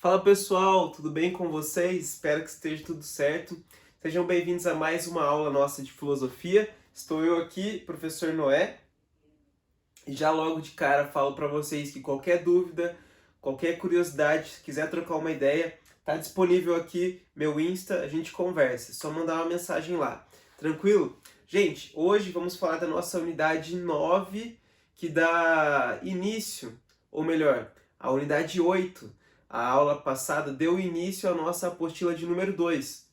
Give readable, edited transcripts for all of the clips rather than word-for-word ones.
Fala pessoal, tudo bem com vocês? Espero que esteja tudo certo. Sejam bem-vindos a mais uma aula nossa de filosofia. Estou eu aqui, professor Noé, e já logo de cara falo para vocês que qualquer dúvida, qualquer curiosidade, se quiser trocar uma ideia, tá disponível aqui meu Insta, a gente conversa. É só mandar uma mensagem lá. Tranquilo? Gente, hoje vamos falar da nossa unidade 9, que dá início, ou melhor, a unidade 8. A aula passada deu início à nossa apostila de número 2.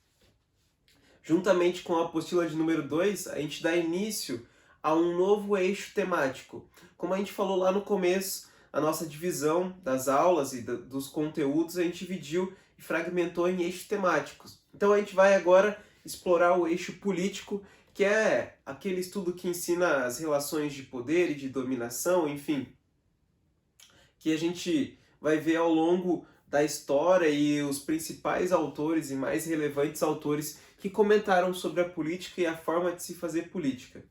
Juntamente com a apostila de número 2, a gente dá início a um novo eixo temático. Como a gente falou lá no começo, a nossa divisão das aulas e dos conteúdos a gente dividiu e fragmentou em eixos temáticos. Então a gente vai agora explorar o eixo político, que é aquele estudo que ensina as relações de poder e de dominação, enfim, que a gente vai ver ao longo da história e os principais autores e mais relevantes autores que comentaram sobre a política e a forma de se fazer política.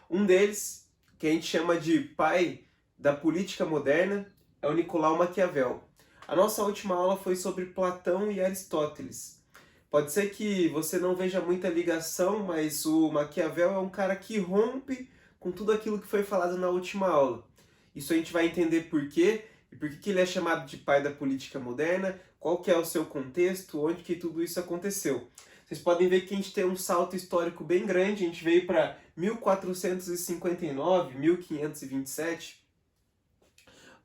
Um deles, que a gente chama de pai da política moderna, é o Nicolau Maquiavel. A nossa última aula foi sobre Platão e Aristóteles. Pode ser que você não veja muita ligação, mas o Maquiavel é um cara que rompe com tudo aquilo que foi falado na última aula. Isso a gente vai entender por quê e por que ele é chamado de pai da política moderna, qual que é o seu contexto, onde que tudo isso aconteceu. Vocês podem ver que a gente tem um salto histórico bem grande, a gente veio para 1459, 1527.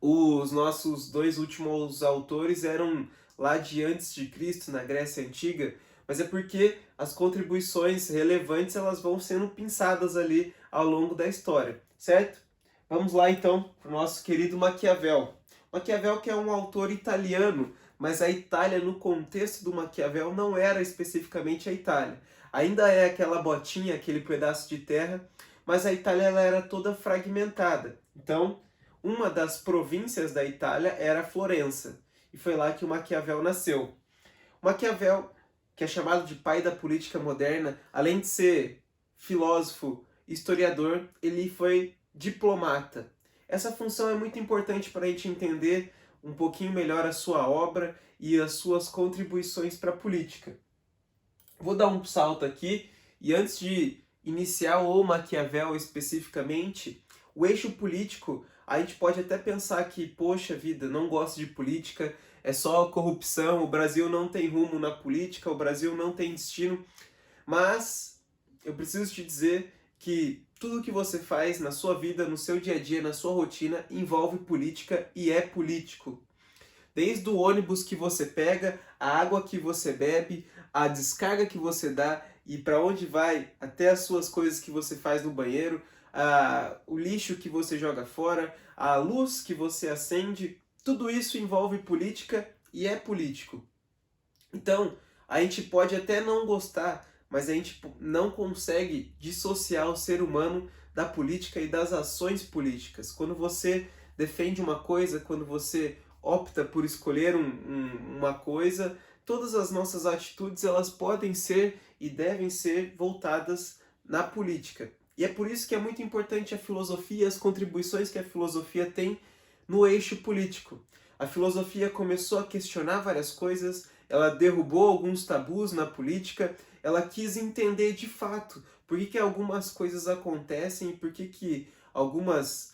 Os nossos dois últimos autores eram lá de antes de Cristo, na Grécia Antiga, mas é porque as contribuições relevantes elas vão sendo pinçadas ali ao longo da história, certo? Vamos lá então para o nosso querido Maquiavel. Maquiavel que é um autor italiano, mas a Itália no contexto do Maquiavel não era especificamente a Itália. Ainda é aquela botinha, aquele pedaço de terra, mas a Itália ela era toda fragmentada. Então, uma das províncias da Itália era Florença, e foi lá que o Maquiavel nasceu. O Maquiavel, que é chamado de pai da política moderna, além de ser filósofo, historiador, ele foi diplomata. Essa função é muito importante para a gente entender um pouquinho melhor a sua obra e as suas contribuições para a política. Vou dar um salto aqui e antes de iniciar o Maquiavel especificamente, o eixo político, a gente pode até pensar que, poxa vida, não gosto de política, é só corrupção, o Brasil não tem rumo na política, o Brasil não tem destino, mas eu preciso te dizer que tudo que você faz na sua vida, no seu dia a dia, na sua rotina, envolve política e é político. Desde o ônibus que você pega, a água que você bebe, a descarga que você dá e para onde vai, até as suas coisas que você faz no banheiro, o lixo que você joga fora, a luz que você acende, tudo isso envolve política e é político. Então, a gente pode até não gostar, mas a gente não consegue dissociar o ser humano da política e das ações políticas. Quando você defende uma coisa, quando você opta por escolher uma coisa, todas as nossas atitudes elas podem ser e devem ser voltadas na política. E é por isso que é muito importante a filosofia, as contribuições que a filosofia tem no eixo político. A filosofia começou a questionar várias coisas, ela derrubou alguns tabus na política, ela quis entender de fato por que algumas coisas acontecem e por que algumas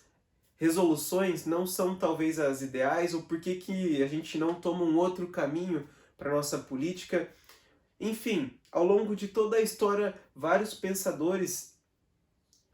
resoluções não são talvez as ideais ou por que a gente não toma um outro caminho para a nossa política. Enfim, ao longo de toda a história, vários pensadores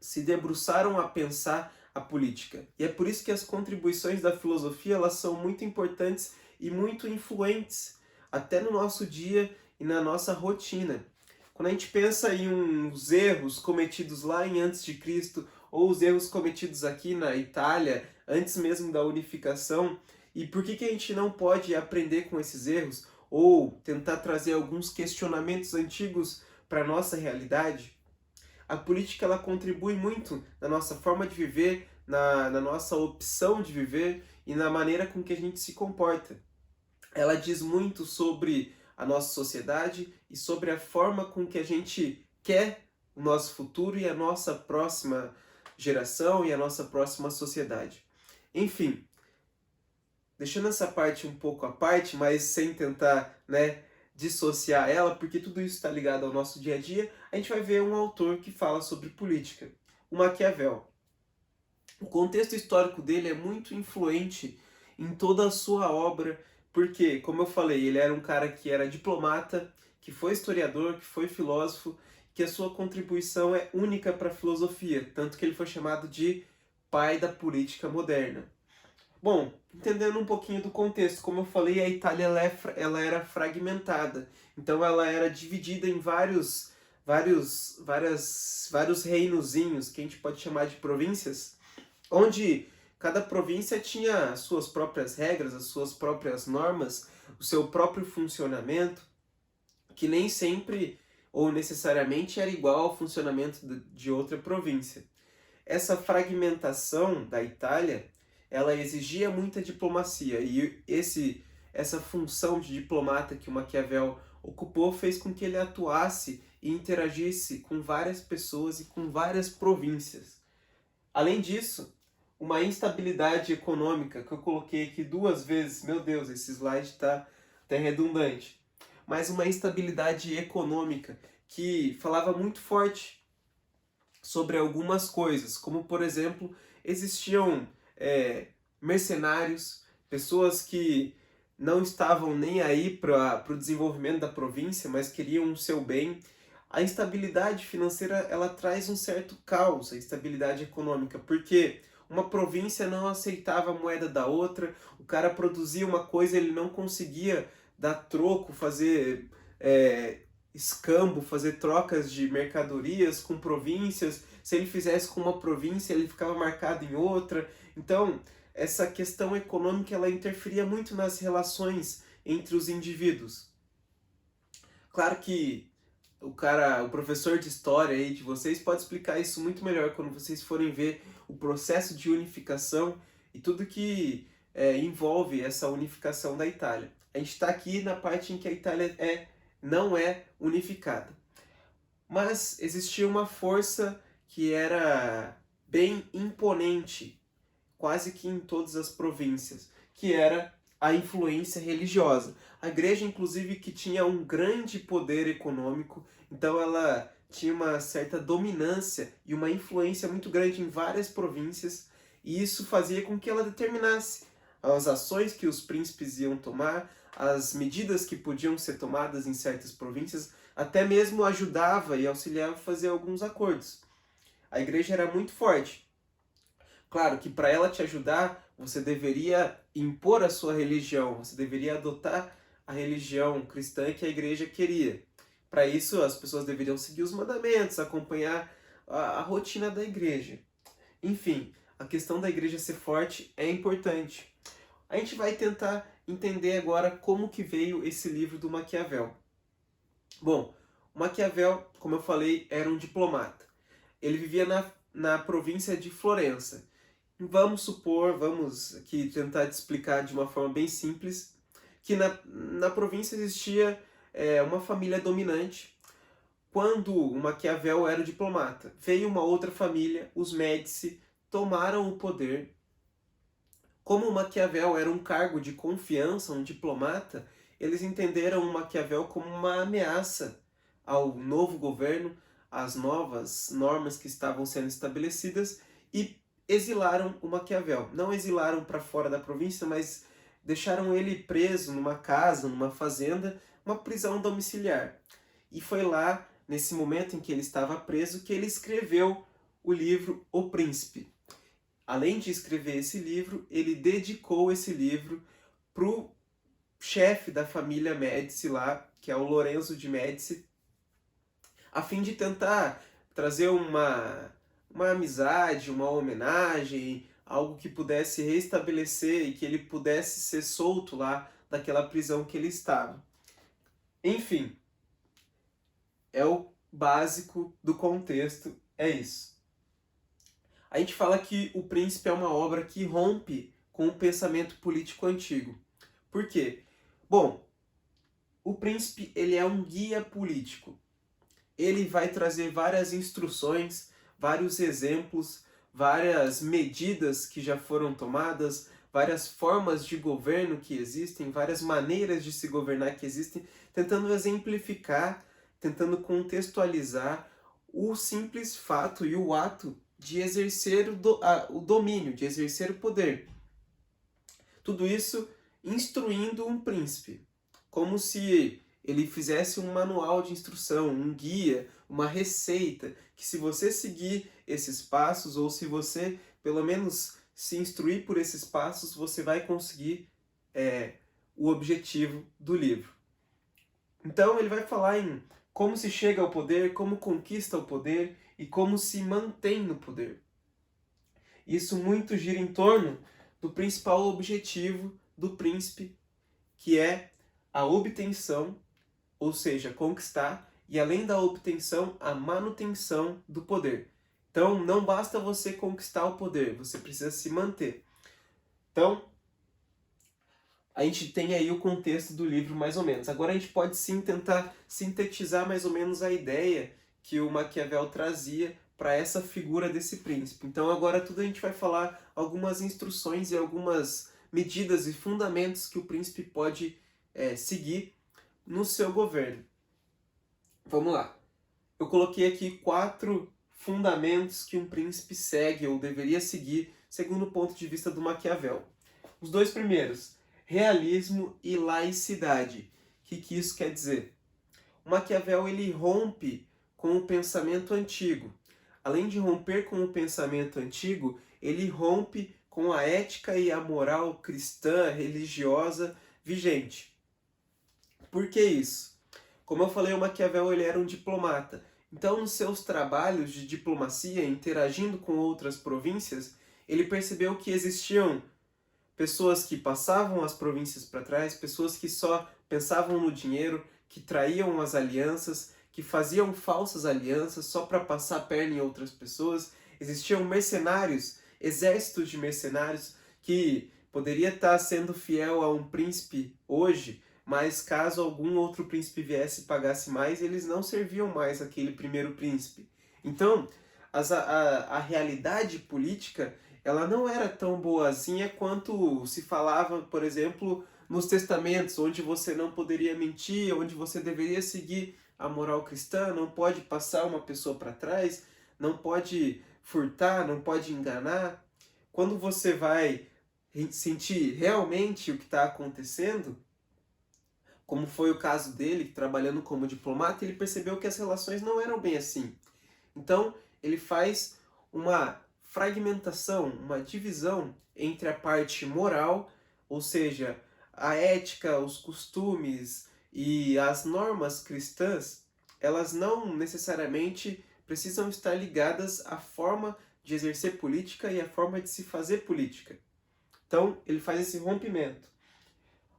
se debruçaram a pensar a política. E é por isso que as contribuições da filosofia elas são muito importantes e muito influentes até no nosso dia e na nossa rotina. Quando a gente pensa em uns erros cometidos lá em antes de Cristo ou os erros cometidos aqui na Itália, antes mesmo da unificação, e por que a gente não pode aprender com esses erros ou tentar trazer alguns questionamentos antigos para a nossa realidade? A política ela contribui muito na nossa forma de viver, na nossa opção de viver e na maneira com que a gente se comporta. Ela diz muito sobre a nossa sociedade e sobre a forma com que a gente quer o nosso futuro e a nossa próxima geração e a nossa próxima sociedade. Enfim, deixando essa parte um pouco à parte, mas sem tentar, né, dissociar ela, porque tudo isso está ligado ao nosso dia a dia, a gente vai ver um autor que fala sobre política, o Maquiavel. O contexto histórico dele é muito influente em toda a sua obra, porque, como eu falei, ele era um cara que era diplomata, que foi historiador, que foi filósofo, que a sua contribuição é única para a filosofia, tanto que ele foi chamado de pai da política moderna. Bom, entendendo um pouquinho do contexto, como eu falei, a Itália ela era fragmentada, então ela era dividida em vários reinozinhos, que a gente pode chamar de províncias, onde cada província tinha as suas próprias regras, as suas próprias normas, o seu próprio funcionamento, que nem sempre ou necessariamente era igual ao funcionamento de outra província. Essa fragmentação da Itália, ela exigia muita diplomacia, e essa função de diplomata que o Maquiavel ocupou fez com que ele atuasse e interagisse com várias pessoas e com várias províncias. Além disso, uma instabilidade econômica, que eu coloquei aqui 2 vezes, meu Deus, esse slide está até redundante, mas uma instabilidade econômica que falava muito forte sobre algumas coisas, como por exemplo, existiam mercenários, pessoas que não estavam nem aí para o desenvolvimento da província, mas queriam o seu bem. A instabilidade financeira, ela traz um certo caos, a instabilidade econômica, porque uma província não aceitava a moeda da outra, o cara produzia uma coisa, ele não conseguia dar troco, fazer escambo, fazer trocas de mercadorias com províncias. Se ele fizesse com uma província, ele ficava marcado em outra. Então, essa questão econômica, ela interferia muito nas relações entre os indivíduos. Claro que o professor de história aí de vocês pode explicar isso muito melhor quando vocês forem ver o processo de unificação e tudo que envolve essa unificação da Itália. A gente está aqui na parte em que a Itália não é unificada. Mas existia uma força que era bem imponente, quase que em todas as províncias, que era a influência religiosa. A igreja, inclusive, que tinha um grande poder econômico, então ela tinha uma certa dominância e uma influência muito grande em várias províncias, e isso fazia com que ela determinasse as ações que os príncipes iam tomar, as medidas que podiam ser tomadas em certas províncias, até mesmo ajudava e auxiliava a fazer alguns acordos. A igreja era muito forte. Claro que para ela te ajudar, você deveria impor a sua religião, você deveria adotar a religião cristã que a igreja queria. Para isso, as pessoas deveriam seguir os mandamentos, acompanhar a rotina da igreja. Enfim, a questão da igreja ser forte é importante. A gente vai tentar entender agora como que veio esse livro do Maquiavel. Bom, o Maquiavel, como eu falei, era um diplomata. Ele vivia na província de Florença. Vamos supor, vamos aqui tentar te explicar de uma forma bem simples, que na província existia uma família dominante. Quando o Maquiavel era o diplomata, veio uma outra família, os Médici, tomaram o poder. Como o Maquiavel era um cargo de confiança, um diplomata, eles entenderam o Maquiavel como uma ameaça ao novo governo, às novas normas que estavam sendo estabelecidas, e exilaram o Maquiavel. Não exilaram para fora da província, mas deixaram ele preso numa casa, numa fazenda, uma prisão domiciliar. E foi lá, nesse momento em que ele estava preso, que ele escreveu o livro O Príncipe. Além de escrever esse livro, ele dedicou esse livro para o chefe da família Médici lá, que é o Lorenzo de Médici, a fim de tentar trazer uma amizade, uma homenagem, algo que pudesse restabelecer e que ele pudesse ser solto lá daquela prisão que ele estava. Enfim, é o básico do contexto, é isso. A gente fala que O Príncipe é uma obra que rompe com o pensamento político antigo. Por quê? Bom, O Príncipe ele é um guia político. Ele vai trazer várias instruções, vários exemplos, várias medidas que já foram tomadas, várias formas de governo que existem, várias maneiras de se governar que existem, tentando exemplificar, tentando contextualizar o simples fato e o ato de exercer o domínio, de exercer o poder. Tudo isso instruindo um príncipe, como se ele fizesse um manual de instrução, um guia, uma receita, que se você seguir esses passos, ou se você pelo menos se instruir por esses passos, você vai conseguir o objetivo do livro. Então ele vai falar em como se chega ao poder, como conquista o poder e como se mantém no poder. Isso muito gira em torno do principal objetivo do príncipe, que é a obtenção, ou seja, conquistar, e além da obtenção, a manutenção do poder. Então, não basta você conquistar o poder, você precisa se manter. Então, a gente tem aí o contexto do livro mais ou menos. Agora a gente pode sim tentar sintetizar mais ou menos a ideia que o Maquiavel trazia para essa figura desse príncipe. Então agora tudo a gente vai falar algumas instruções e algumas medidas e fundamentos que o príncipe pode seguir no seu governo. Vamos lá. Eu coloquei aqui 4 fundamentos que um príncipe segue ou deveria seguir segundo o ponto de vista do Maquiavel. Os 2 primeiros, realismo e laicidade. O que isso quer dizer? O Maquiavel ele rompe com o pensamento antigo. Além de romper com o pensamento antigo, ele rompe com a ética e a moral cristã, religiosa vigente. Por que isso? Como eu falei, o Maquiavel ele era um diplomata. Então, nos seus trabalhos de diplomacia, interagindo com outras províncias, ele percebeu que existiam pessoas que passavam as províncias para trás, pessoas que só pensavam no dinheiro, que traíam as alianças, que faziam falsas alianças só para passar a perna em outras pessoas. Existiam mercenários, exércitos de mercenários que poderia estar sendo fiel a um príncipe hoje, mas caso algum outro príncipe viesse e pagasse mais, eles não serviam mais aquele primeiro príncipe. Então, a realidade política ela não era tão boazinha quanto se falava, por exemplo, nos testamentos, onde você não poderia mentir, onde você deveria seguir a moral cristã, não pode passar uma pessoa para trás, não pode furtar, não pode enganar. Quando você vai sentir realmente o que está acontecendo, como foi o caso dele, trabalhando como diplomata, ele percebeu que as relações não eram bem assim. Então, ele faz uma fragmentação, uma divisão entre a parte moral, ou seja, a ética, os costumes e as normas cristãs, elas não necessariamente precisam estar ligadas à forma de exercer política e à forma de se fazer política. Então, ele faz esse rompimento.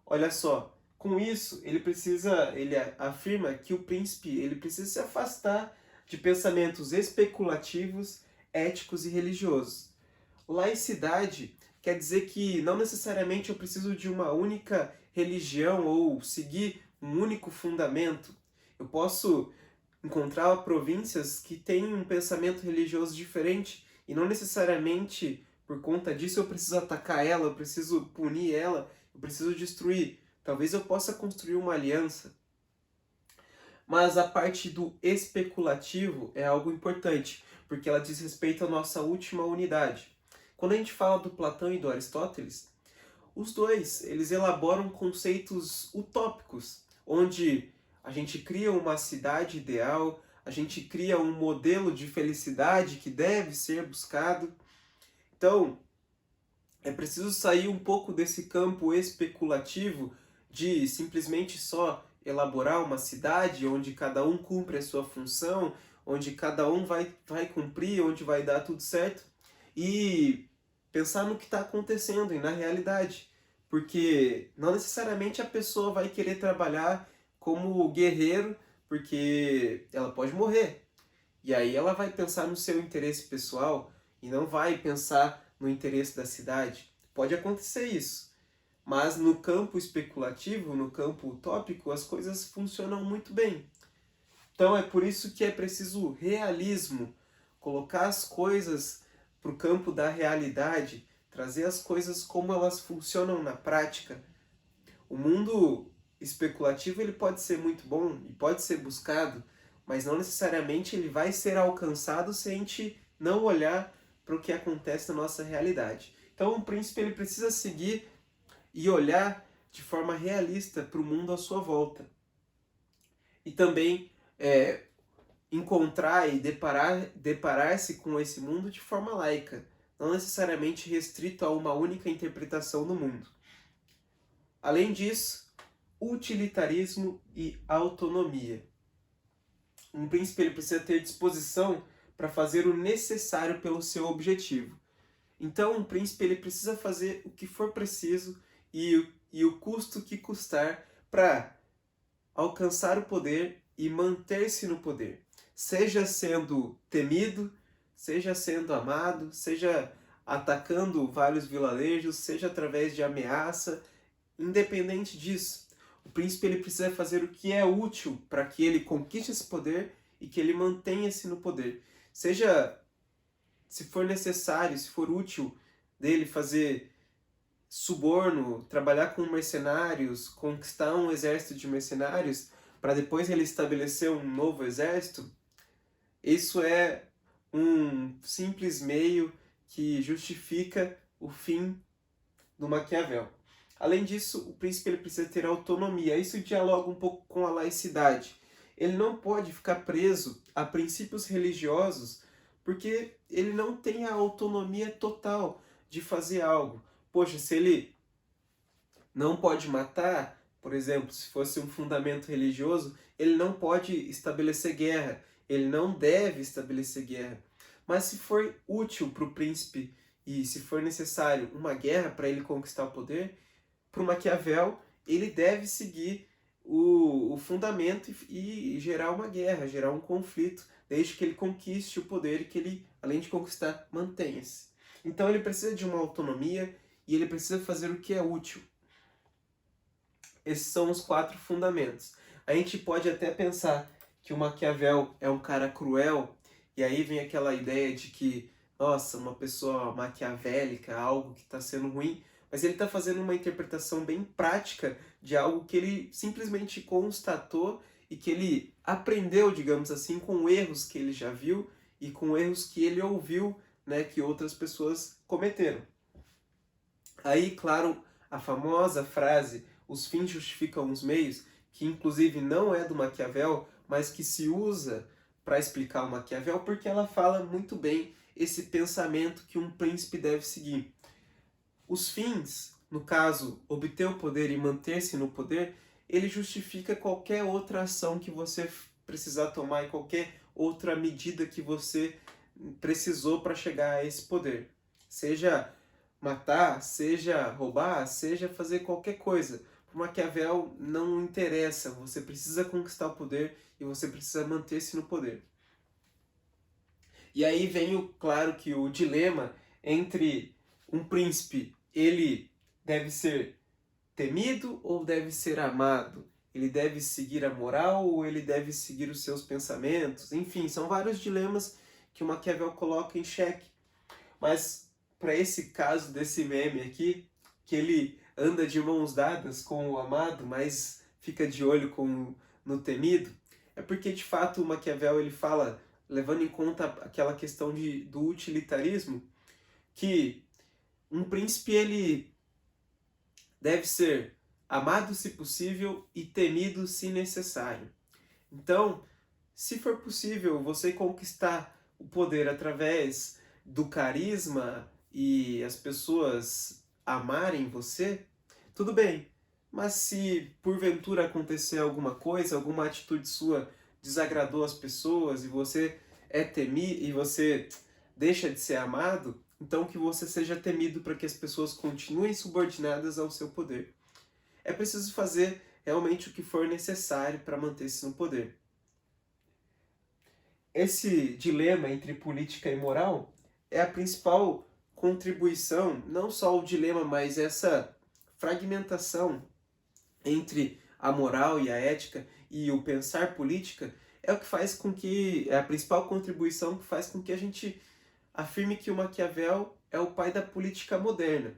Olha só, com isso, ele afirma que o príncipe ele precisa se afastar de pensamentos especulativos, éticos e religiosos. Laicidade quer dizer que não necessariamente eu preciso de uma única religião ou seguir um único fundamento. Eu posso encontrar províncias que têm um pensamento religioso diferente e não necessariamente por conta disso eu preciso atacar ela, eu preciso punir ela, eu preciso destruir. Talvez eu possa construir uma aliança. Mas a parte do especulativo é algo importante, porque ela diz respeito à nossa última unidade. Quando a gente fala do Platão e do Aristóteles, os dois, eles elaboram conceitos utópicos, onde a gente cria uma cidade ideal, a gente cria um modelo de felicidade que deve ser buscado. Então, é preciso sair um pouco desse campo especulativo de simplesmente só elaborar uma cidade onde cada um cumpre a sua função, onde cada um vai cumprir, onde vai dar tudo certo, e pensar no que está acontecendo e na realidade. Porque não necessariamente a pessoa vai querer trabalhar como guerreiro, porque ela pode morrer. E aí ela vai pensar no seu interesse pessoal e não vai pensar no interesse da cidade. Pode acontecer isso. Mas no campo especulativo, no campo utópico, as coisas funcionam muito bem. Então é por isso que é preciso realismo, colocar as coisas para o campo da realidade, trazer as coisas como elas funcionam na prática. O mundo especulativo ele pode ser muito bom e pode ser buscado, mas não necessariamente ele vai ser alcançado se a gente não olhar para o que acontece na nossa realidade. Então o príncipe ele precisa seguir e olhar de forma realista para o mundo à sua volta. E também encontrar e deparar-se com esse mundo de forma laica, não necessariamente restrito a uma única interpretação do mundo. Além disso, utilitarismo e autonomia. Um príncipe ele precisa ter disposição para fazer o necessário pelo seu objetivo. Então, um príncipe ele precisa fazer o que for preciso e o custo que custar para alcançar o poder e manter-se no poder. Seja sendo temido, seja sendo amado, seja atacando vários vilarejos, seja através de ameaça, independente disso. O príncipe ele precisa fazer o que é útil para que ele conquiste esse poder e que ele mantenha-se no poder. Seja, se for necessário, se for útil dele fazer suborno, trabalhar com mercenários, conquistar um exército de mercenários, para depois ele estabelecer um novo exército, isso é um simples meio que justifica o fim do Maquiavel. Além disso, o príncipe ele precisa ter autonomia. Isso dialoga um pouco com a laicidade. Ele não pode ficar preso a princípios religiosos porque ele não tem a autonomia total de fazer algo. Poxa, se ele não pode matar, por exemplo, se fosse um fundamento religioso, ele não pode estabelecer guerra, ele não deve estabelecer guerra. Mas se for útil para o príncipe e se for necessário uma guerra para ele conquistar o poder, para o Maquiavel, ele deve seguir o fundamento e gerar uma guerra, gerar um conflito, desde que ele conquiste o poder e que ele, além de conquistar, mantenha-se. Então ele precisa de uma autonomia e ele precisa fazer o que é útil. Esses são os 4 fundamentos. A gente pode até pensar que o Maquiavel é um cara cruel, e aí vem aquela ideia de que, nossa, uma pessoa maquiavélica, algo que está sendo ruim, mas ele está fazendo uma interpretação bem prática de algo que ele simplesmente constatou e que ele aprendeu, digamos assim, com erros que ele já viu e com erros que ele ouviu, né, que outras pessoas cometeram. Aí, claro, a famosa frase, os fins justificam os meios, que inclusive não é do Maquiavel, mas que se usa para explicar o Maquiavel, porque ela fala muito bem esse pensamento que um príncipe deve seguir. Os fins, no caso, obter o poder e manter-se no poder, ele justifica qualquer outra ação que você precisar tomar e qualquer outra medida que você precisou para chegar a esse poder. Seja matar, seja roubar, seja fazer qualquer coisa. Para Maquiavel não interessa, você precisa conquistar o poder e você precisa manter-se no poder. E aí vem, claro, que o dilema entre um príncipe, ele deve ser temido ou deve ser amado? Ele deve seguir a moral ou ele deve seguir os seus pensamentos? Enfim, são vários dilemas que o Maquiavel coloca em xeque. Mas para esse caso desse meme aqui, que ele anda de mãos dadas com o amado, mas fica de olho no temido, é porque de fato o Maquiavel ele fala, levando em conta aquela questão do utilitarismo, que um príncipe ele deve ser amado se possível e temido se necessário. Então, se for possível você conquistar o poder através do carisma e as pessoas amarem você, tudo bem. Mas se porventura acontecer alguma coisa, alguma atitude sua desagradou as pessoas e você é temido e você deixa de ser amado, então que você seja temido para que as pessoas continuem subordinadas ao seu poder. É preciso fazer realmente o que for necessário para manter-se no poder. Esse dilema entre política e moral é a principal contribuição, não só o dilema, mas essa fragmentação entre a moral e a ética e o pensar política é o que faz com que, é a principal contribuição que faz com que a gente afirme que o Maquiavel é o pai da política moderna,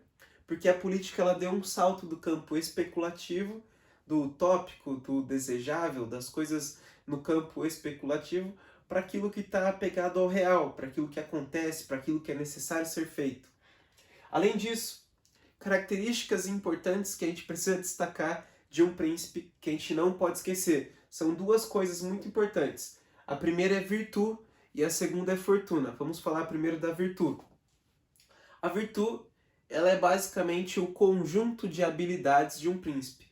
porque a política ela deu um salto do campo especulativo, do utópico, do desejável, das coisas no campo especulativo, para aquilo que está apegado ao real, para aquilo que acontece, para aquilo que é necessário ser feito. Além disso, características importantes que a gente precisa destacar de um príncipe que a gente não pode esquecer. São duas coisas muito importantes. A primeira é virtude e a segunda é fortuna. Vamos falar primeiro da virtude. A virtude, ela é basicamente o conjunto de habilidades de um príncipe.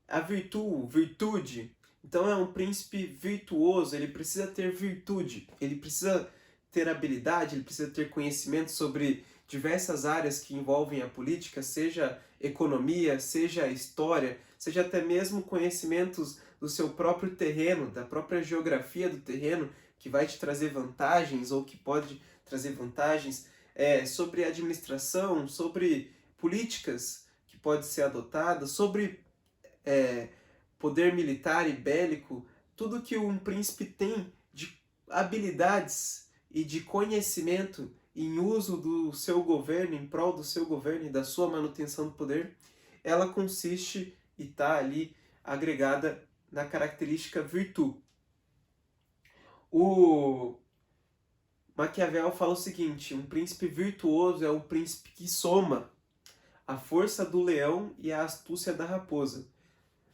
A virtude, então é um príncipe virtuoso, ele precisa ter virtude, ele precisa ter habilidade, ele precisa ter conhecimento sobre diversas áreas que envolvem a política, seja economia, seja história, seja até mesmo conhecimentos do seu próprio terreno, da própria geografia do terreno, que vai te trazer vantagens ou que pode trazer vantagens, sobre administração, sobre políticas que podem ser adotadas, sobre poder militar e bélico, tudo que um príncipe tem de habilidades e de conhecimento em uso do seu governo, em prol do seu governo e da sua manutenção do poder, ela consiste e está ali agregada na característica virtude. O Maquiavel fala o seguinte: um príncipe virtuoso é um príncipe que soma a força do leão e a astúcia da raposa.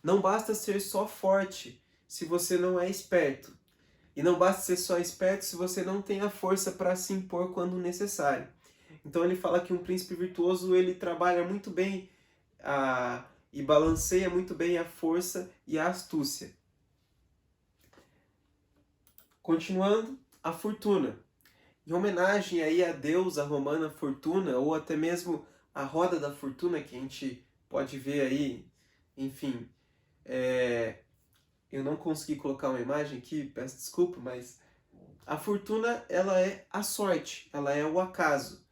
Não basta ser só forte se você não é esperto. E não basta ser só esperto se você não tem a força para se impor quando necessário. Então ele fala que um príncipe virtuoso ele trabalha muito bem e balanceia muito bem a força e a astúcia. Continuando, a fortuna. Em homenagem aí à deusa romana Fortuna, ou até mesmo a roda da fortuna, que a gente pode ver aí, enfim, eu não consegui colocar uma imagem aqui, peço desculpa, mas a fortuna ela é a sorte, ela é o acaso.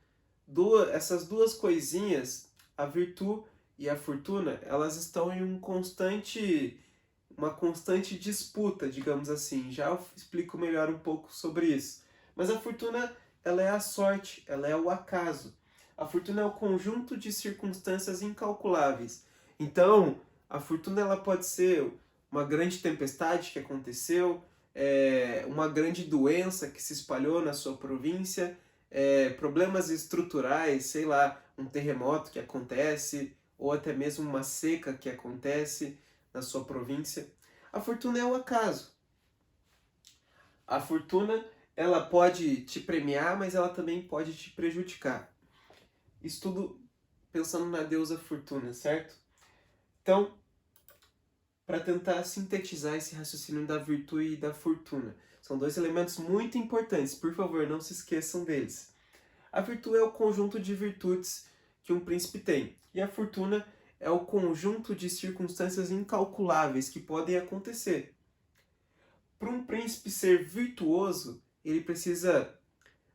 Essas duas coisinhas, a virtude e a fortuna, elas estão em uma constante disputa, digamos assim. Já eu explico melhor um pouco sobre isso. Mas a fortuna, ela é a sorte, ela é o acaso. A fortuna é o conjunto de circunstâncias incalculáveis. Então, a fortuna ela pode ser uma grande tempestade que aconteceu, uma grande doença que se espalhou na sua província, problemas estruturais, sei lá, um terremoto que acontece, ou até mesmo uma seca que acontece na sua província. A fortuna é o acaso. A fortuna ela pode te premiar, mas ela também pode te prejudicar. Isso tudo pensando na deusa Fortuna, certo? Então, para tentar sintetizar esse raciocínio da virtude e da fortuna, são dois elementos muito importantes, por favor, não se esqueçam deles. A virtude é o conjunto de virtudes que um príncipe tem, e a fortuna é o conjunto de circunstâncias incalculáveis que podem acontecer. Para um príncipe ser virtuoso, ele precisa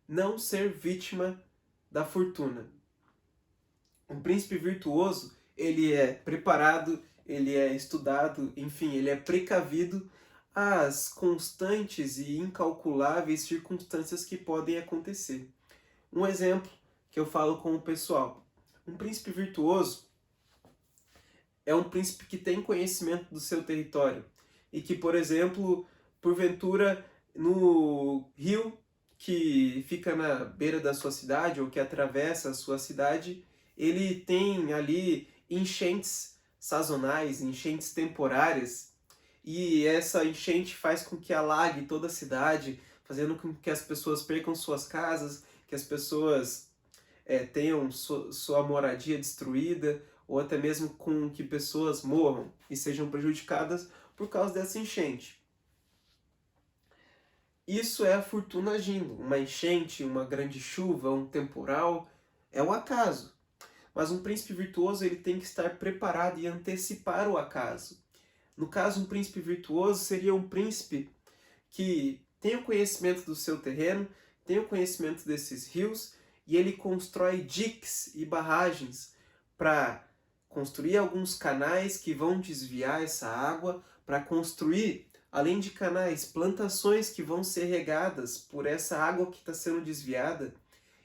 não ser vítima da fortuna. Um príncipe virtuoso, ele é preparado, ele é estudado, enfim, ele é precavido às constantes e incalculáveis circunstâncias que podem acontecer. Um exemplo que eu falo com o pessoal. Um príncipe virtuoso é um príncipe que tem conhecimento do seu território e que, por exemplo, porventura, no rio que fica na beira da sua cidade ou que atravessa a sua cidade, ele tem ali enchentes sazonais, enchentes temporárias, e essa enchente faz com que alague toda a cidade, fazendo com que as pessoas percam suas casas, que as pessoas tenham sua moradia destruída, ou até mesmo com que pessoas morram e sejam prejudicadas por causa dessa enchente. Isso é a fortuna agindo. Uma enchente, uma grande chuva, um temporal, é o acaso. Mas um príncipe virtuoso ele tem que estar preparado e antecipar o acaso. No caso, um príncipe virtuoso seria um príncipe que tem o conhecimento do seu terreno, tem o conhecimento desses rios, e ele constrói diques e barragens para construir alguns canais que vão desviar essa água, para construir, além de canais, plantações que vão ser regadas por essa água que está sendo desviada.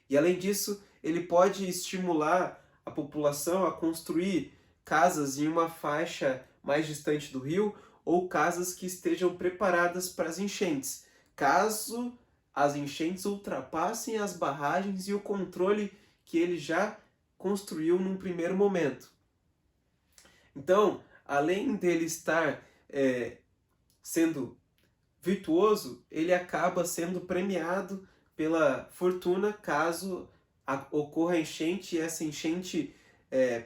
E além disso, ele pode estimular a população a construir casas em uma faixa mais distante do rio ou casas que estejam preparadas para as enchentes, caso as enchentes ultrapassem as barragens e o controle que ele já construiu num primeiro momento. Então, além dele estar sendo virtuoso, ele acaba sendo premiado pela fortuna caso ocorra enchente e essa enchente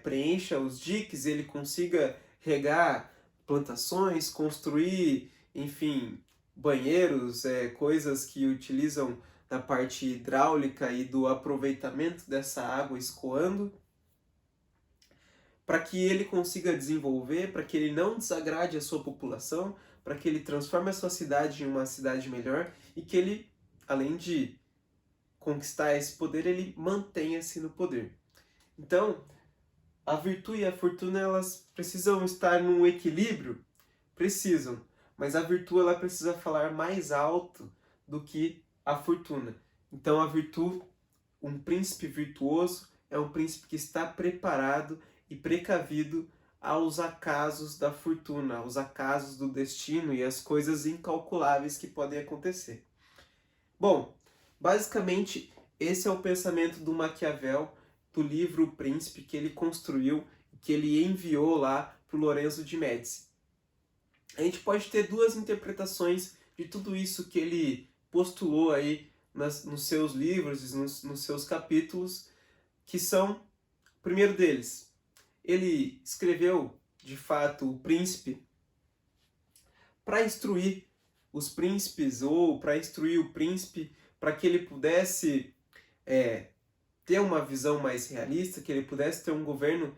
preencha os diques, ele consiga regar plantações, construir, enfim, banheiros, coisas que utilizam na parte hidráulica e do aproveitamento dessa água escoando, para que ele consiga desenvolver, para que ele não desagrade a sua população, para que ele transforme a sua cidade em uma cidade melhor e que ele, além de conquistar esse poder, ele mantenha-se no poder. Então, a virtude e a fortuna, elas precisam estar num equilíbrio? Precisam, mas a virtude ela precisa falar mais alto do que a fortuna. Então, a virtude, um príncipe virtuoso, é um príncipe que está preparado e precavido aos acasos da fortuna, aos acasos do destino e às coisas incalculáveis que podem acontecer. Bom, basicamente esse é o pensamento do Maquiavel, do livro O Príncipe, que ele construiu, que ele enviou lá para o Lorenzo de Médici. A gente pode ter duas interpretações de tudo isso que ele postulou aí nos seus livros, nos seus capítulos, que são, o primeiro deles, ele escreveu, de fato, o Príncipe para instruir os príncipes ou para instruir o príncipe para que ele pudesse ter uma visão mais realista, que ele pudesse ter um governo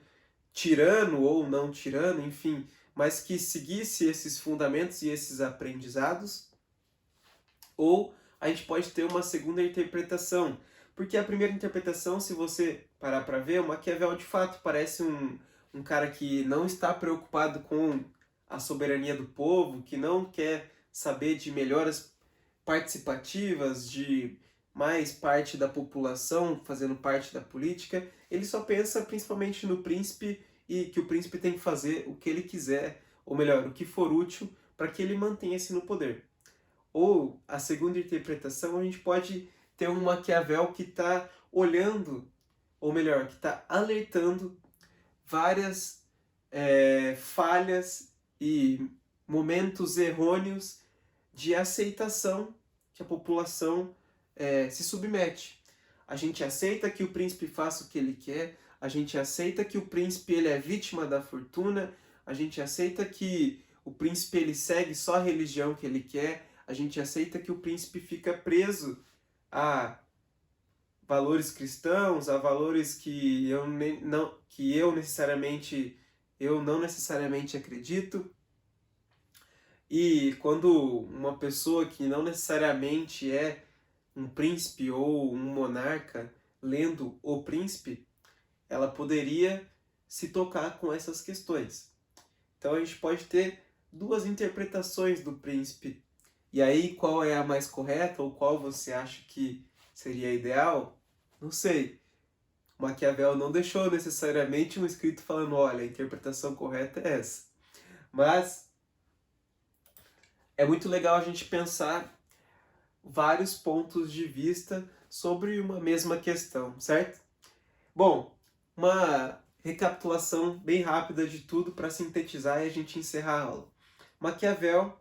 tirano ou não tirano, enfim, mas que seguisse esses fundamentos e esses aprendizados. Ou a gente pode ter uma segunda interpretação, porque a primeira interpretação, se você parar para ver, o Maquiavel de fato parece um cara que não está preocupado com a soberania do povo, que não quer saber de melhoras participativas, de mais parte da população fazendo parte da política. Ele só pensa principalmente no príncipe e que o príncipe tem que fazer o que ele quiser, ou melhor, o que for útil para que ele mantenha-se no poder. Ou a segunda interpretação, a gente pode ter um Maquiavel que está olhando, ou melhor, que está alertando várias falhas e momentos errôneos de aceitação que a população se submete. A gente aceita que o príncipe faça o que ele quer, a gente aceita que o príncipe ele é vítima da fortuna, a gente aceita que o príncipe ele segue só a religião que ele quer, a gente aceita que o príncipe fica preso a valores cristãos, a valores que eu não necessariamente acredito. E quando uma pessoa que não necessariamente é um príncipe ou um monarca lendo O Príncipe, ela poderia se tocar com essas questões. Então a gente pode ter duas interpretações do príncipe. E aí, qual é a mais correta ou qual você acha que seria ideal? Não sei. Maquiavel não deixou necessariamente um escrito falando, olha, a interpretação correta é essa. Mas é muito legal a gente pensar vários pontos de vista sobre uma mesma questão, certo? Bom, uma recapitulação bem rápida de tudo para sintetizar e a gente encerrar a aula. Maquiavel,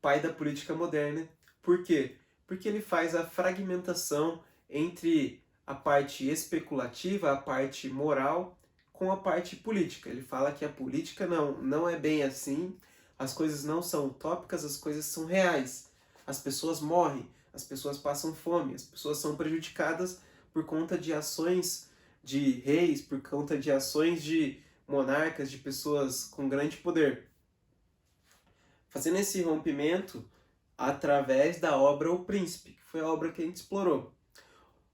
pai da política moderna. Por quê? Porque ele faz a fragmentação entre a parte especulativa, a parte moral, com a parte política. Ele fala que a política não é bem assim, as coisas não são utópicas, as coisas são reais. As pessoas morrem, as pessoas passam fome, as pessoas são prejudicadas por conta de ações de reis, por conta de ações de monarcas, de pessoas com grande poder. Fazendo esse rompimento através da obra O Príncipe, que foi a obra que a gente explorou,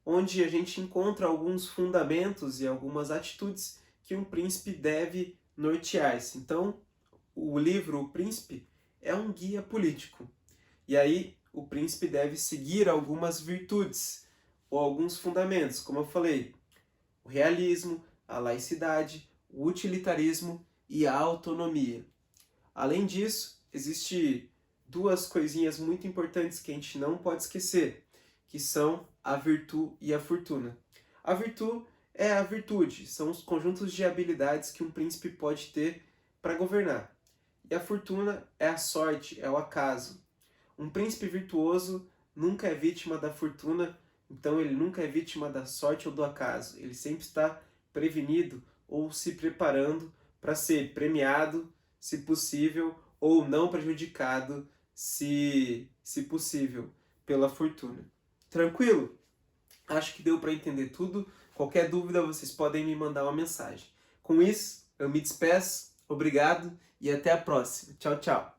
onde a gente encontra alguns fundamentos e algumas atitudes que um príncipe deve nortear-se. Então, o livro O Príncipe é um guia político. E aí, o príncipe deve seguir algumas virtudes, ou alguns fundamentos, como eu falei, o realismo, a laicidade, o utilitarismo e a autonomia. Além disso, existe duas coisinhas muito importantes que a gente não pode esquecer, que são a virtude e a fortuna. A virtude é a virtude, são os conjuntos de habilidades que um príncipe pode ter para governar. E a fortuna é a sorte, é o acaso. Um príncipe virtuoso nunca é vítima da fortuna, então ele nunca é vítima da sorte ou do acaso. Ele sempre está prevenido ou se preparando para ser premiado, se possível, ou não prejudicado, se possível, pela fortuna. Tranquilo? Acho que deu para entender tudo. Qualquer dúvida, vocês podem me mandar uma mensagem. Com isso, eu me despeço, obrigado e até a próxima. Tchau, tchau!